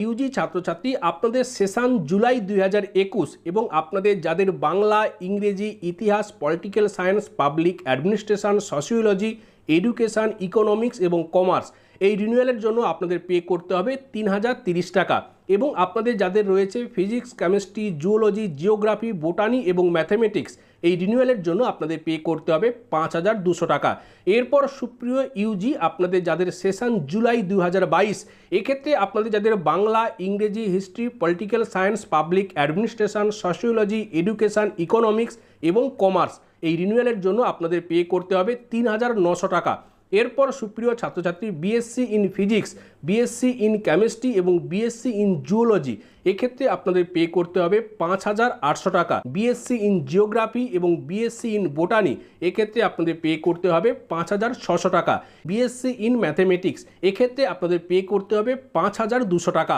Yuji ছাত্রছাত্রী আপনাদের session July 2021 এবং আপনাদের যাদের বাংলা, ইংরেজি, ইতিহাস, political science, public administration, sociology, education, economics এবং কমার্স এই রিনিউয়ালের জন্য আপনাদের পে করতে হবে 3030 টাকা এবং আপনাদের যাদের রয়েছে physics, chemistry, zoology, geography, botany এবং ম্যাথমেটিক্স এই রিনিউয়ালের জন্য আপনাদের পে করতে হবে 5200 টাকা। এরপর সুপ্রিয় ইউজি আপনাদের যাদের সেশন জুলাই 2022 এক্ষেত্রে আপনাদের যাদের বাংলা, ইংরেজি, history, political science, public administration, sociology, education, economics এবং কমার্স এই রিনিউয়ালের জন্য আপনাদের পে করতে হবে 3900 টাকা। এরপর সুপ্রিয় ছাত্রছাত্রী BSc in physics, BSc in chemistry এবং বিএসসি ইন জুওলজি এক্ষেত্রে আপনাদের পে করতে হবে 5800 টাকা। বিএসসি ইন জিওগ্রাফি এবং বিএসসি ইন বোটানি এক্ষেত্রে আপনাদের পে করতে হবে 5600 টাকা। বিএসসি ইন ম্যাথমেটিক্স এক্ষেত্রে আপনাদের পে করতে হবে 5200 টাকা।